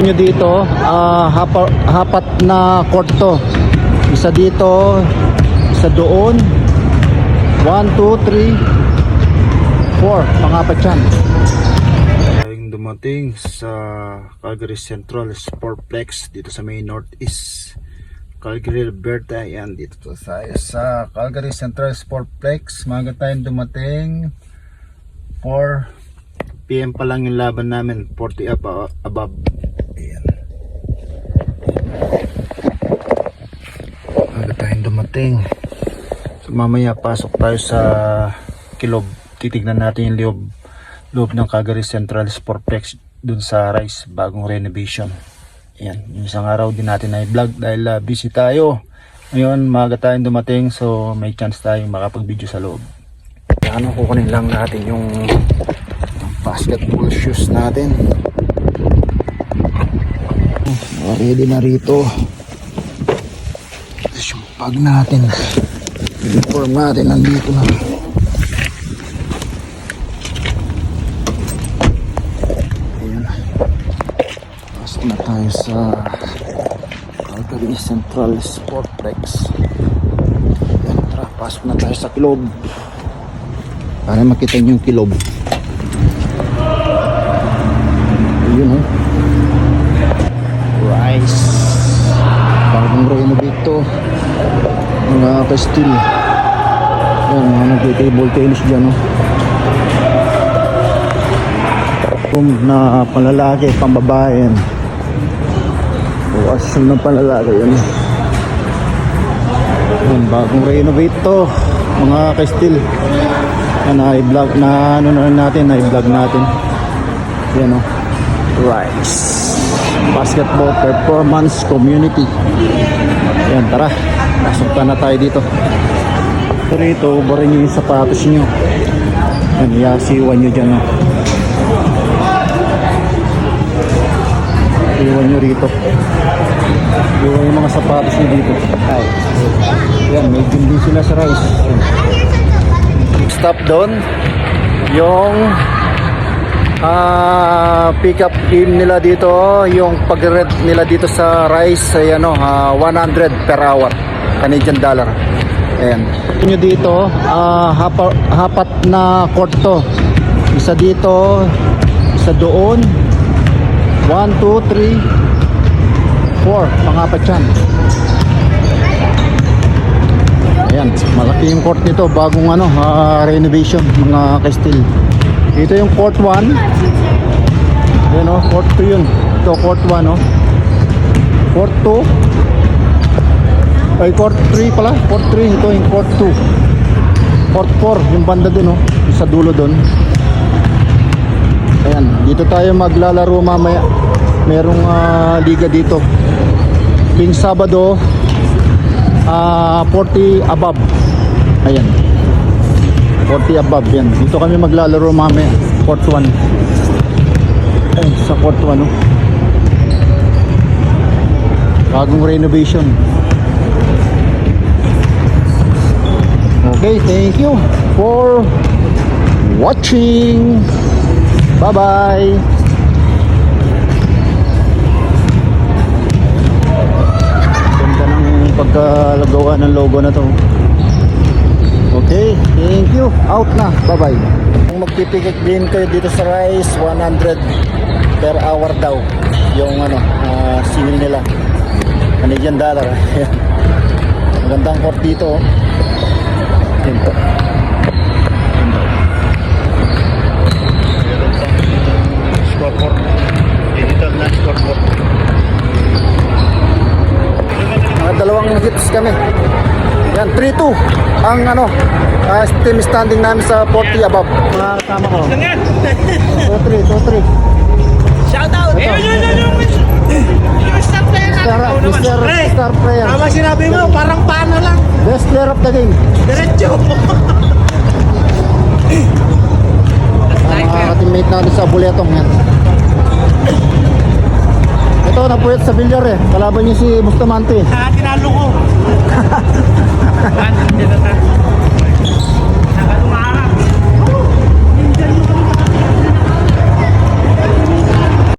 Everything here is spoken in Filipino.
Nyo dito, hapat na court to. Isa dito, isa doon. 1, 2, 3, 4. Pangapat yan. Tayong dumating sa Calgary Central Sportplex dito sa may Northeast Calgary, Alberta. Ayan, dito to tayo sa Calgary Central Sportplex. Maga tayong dumating. 4 PM pa lang yung laban namin, 40 above. Ayan. Maga tayong dumating. So mamaya pasok tayo sa Kilob. Titignan natin yung loob ng Calgary Central Sportplex dun sa Rice, bagong renovation. Ayan, yung isang araw din natin na i-vlog dahil busy tayo. Ngayon, maga tayong dumating, so may chance tayong makapag-video sa loob. Ano, kukunin lang natin yung basketball shoes natin. Ready na rito. Tapos yung bag natin, uniform natin nandito na. Ayan, pasok na tayo sa Calgary Central Sportplex. Ayan, tara, pasok na tayo sa Kilob para makita nyo yung Kilob. Ayun, oh. Rice, bagong renovate to, mga pastil. Yan, mga nag-table tennis dyan, oh. Room na panlalaki, pambabae yan. Washroom ng panlalaki yan. Yan, bagong renovate to, mga kastil. Yan, na-vlog na na-vlog natin. Yan, oh. Rice Basketball Performance Community. Yan, tara, pasok na tayo dito. So rito, ubarin nyo yung sapatos nyo. Yan, yasiwan nyo dyan, oh. Iwan nyo rito. Iwan yung mga sapatos nyo dito. Ay, yan, may gym din sila sa Rice. Stop doon yung pick up game nila dito, yung pag-rent nila dito sa Rice ay 100 per hour Canadian dollar. Ayan, nyo dito, hapat na court to. Isa dito, isa doon. 1, 2, 3, 4. Pangapat yan. Ayan, malaki yung court nito, bagong renovation, mga kastil. Ito yung court 1. Ayan, oh, court 2 yun. Ito court 1, oh. Court 2. Ay, court 3 pala. Court 3. Ito yung court 2. Court 4. Yung banda dun, oh. Yung sa dulo dun. Ayan. Dito tayo maglalaro mamaya. Merong liga dito. Ting Sabado, 40 above. Ayan. 40 above yan. Dito kami maglalaro mamaya. Court 1. Ay, sa court 1, oh. Bagong renovation. Okay, thank you for watching. Bye bye. Ganda ng pagkalagawa ng logo na to. Okay, thank you. Out na. Bye-bye. Kung magpipikit din kayo dito sa Rice, 100 per hour daw yung singil nila. Canadian dollar. Magandang court dito, oh. Ito. Scoreboard. Digital na scoreboard. Mga dalawang hits kami. Yan, 3-2 ang team standing namin sa 40 above. Mga kasama ko. 2-3. Shout out! Star player natin. Star player. Tama sinabi mo, parang paano lang. Best player of the game. Diretso. Mga teammate natin sa Buletong yan. Ito, napuyat sa bilyar eh. Kalaban niyo si Bustamante. Tinalo ko.